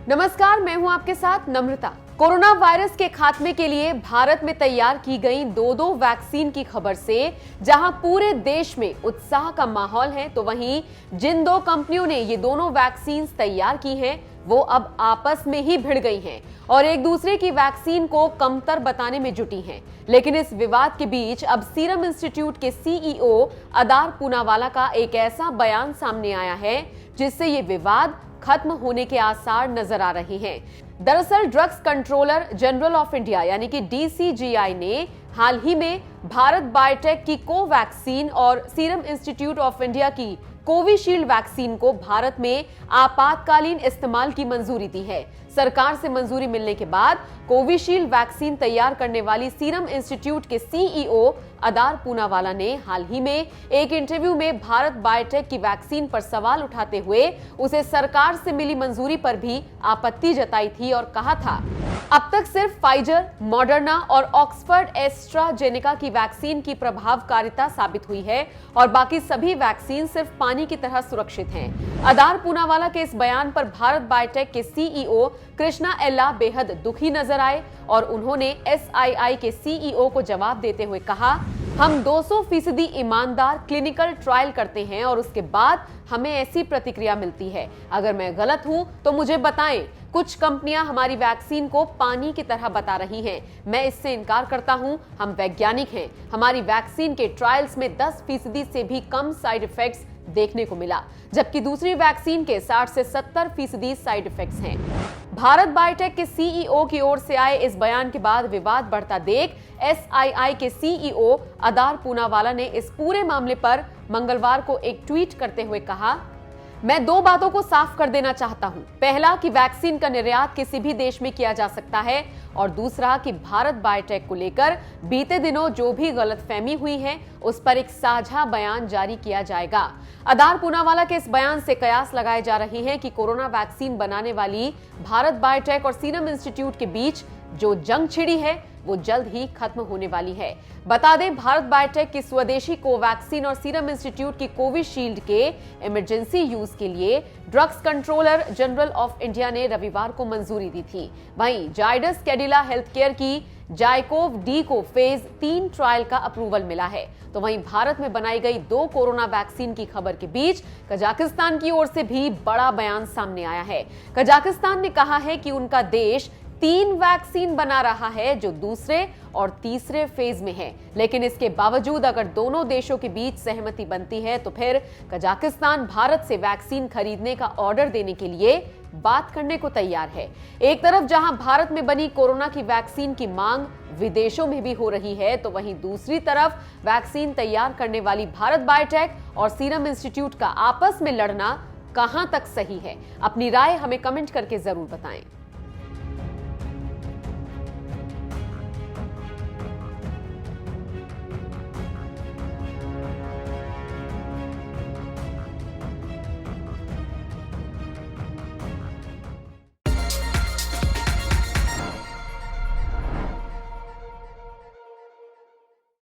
नमस्कार, मैं हूं आपके साथ नम्रता। कोरोना वायरस के खात्मे के लिए भारत में तैयार की गई दो वैक्सीन की खबर से जहां पूरे देश में उत्साह का माहौल है, तो वहीं जिन दो कंपनियों ने ये दोनों वैक्सीन तैयार की हैं, वो अब आपस में ही भिड़ गई हैं और एक दूसरे की वैक्सीन को कमतर बताने में जुटी हैं। लेकिन इस विवाद के बीच अब सीरम इंस्टीट्यूट के सीईओ अदार पूनावाला का एक ऐसा बयान सामने आया है जिससे ये विवाद खत्म होने के आसार नजर आ रहे हैं। दरअसल drugs controller general of India यानी कि डीसीजीआई ने हाल ही में भारत बायोटेक की कोवैक्सीन और सीरम इंस्टीट्यूट ऑफ इंडिया की कोविशील्ड वैक्सीन को भारत में आपातकालीन इस्तेमाल की मंजूरी दी है। सरकार से मंजूरी मिलने के बाद कोविशील्ड वैक्सीन तैयार करने वाली सीरम इंस्टीट्यूट के सीईओ अदार पूनावाला ने हाल ही में एक इंटरव्यू में भारत बायोटेक की वैक्सीन पर सवाल उठाते हुए उसे सरकार से मिली मंजूरी पर भी आपत्ति जताई थी और कहा था, अब तक सिर्फ फाइजर, मॉडर्ना और ऑक्सफर्ड एस्ट्राजेनेका की वैक्सीन की प्रभावकारिता साबित हुई है और बाकी सभी वैक्सीन सिर्फ पानी की तरह सुरक्षित हैं। अदार पूनावाला के इस बयान पर भारत बायोटेक के सीईओ कृष्णा एल्ला बेहद दुखी नजर आए और उन्होंने एसआईआई के सीईओ को जवाब देते हुए कहा, हम 200% ईमानदार क्लिनिकल ट्रायल करते हैं और उसके बाद हमें ऐसी प्रतिक्रिया मिलती है। अगर मैं गलत हूं तो मुझे बताएं। कुछ कंपनियां हमारी वैक्सीन को पानी की तरह बता रही हैं। मैं इससे इनकार करता हूं। हम वैज्ञानिक हैं। हमारी वैक्सीन के ट्रायल्स में 10% से भी कम साइड इफेक्ट्स देखने को मिला, जबकि दूसरी वैक्सीन के 60 से 70% साइड इफेक्ट्स हैं। भारत बायोटेक के सीईओ की ओर से आए इस बयान के बाद विवाद बढ़ता देख एसआईआई के सीईओ अदार पूनावाला ने इस पूरे मामले पर मंगलवार को एक ट्वीट करते हुए कहा, मैं दो बातों को साफ कर देना चाहता हूं। पहला कि वैक्सीन का निर्यात किसी भी देश में किया जा सकता है और दूसरा कि भारत बायोटेक को लेकर बीते दिनों जो भी गलतफहमी हुई है उस पर एक साझा बयान जारी किया जाएगा। अदार पूनावाला के इस बयान से कयास लगाए जा रहे हैं कि कोरोना वैक्सीन बनाने वाली भारत बायोटेक और सीरम इंस्टीट्यूट के बीच जो जंग छिड़ी है वो जल्द ही खत्म होने वाली है। बता दें, भारत बायोटेक की स्वदेशी कोवैक्सीन और सीरम इंस्टीट्यूट की कोविशील्ड के इमरजेंसी यूज के लिए drugs controller general of India ने रविवार को मंजूरी दी थी। वहीं जाइडस कैडिला हेल्थकेयर की जाइकोव डी को फेज 3 ट्रायल का अप्रूवल मिला है। तो वहीं भारत में बनाई गई 2 कोरोना वैक्सीन की खबर के बीच कजाकिस्तान की ओर से भी बड़ा बयान सामने आया है। कजाकिस्तान ने कहा है कि उनका देश 3 वैक्सीन बना रहा है जो दूसरे और तीसरे फेज में है, लेकिन इसके बावजूद अगर दोनों देशों के बीच सहमति बनती है तो फिर कजाकिस्तान भारत से वैक्सीन खरीदने का ऑर्डर देने के लिए बात करने को तैयार है। एक तरफ जहां भारत में बनी कोरोना की वैक्सीन की मांग विदेशों में भी हो रही है, तो वहीं दूसरी तरफ वैक्सीन तैयार करने वाली भारत बायोटेक और सीरम इंस्टीट्यूट का आपस में लड़ना कहां तक सही है? अपनी राय हमें कमेंट करके जरूर बताएं।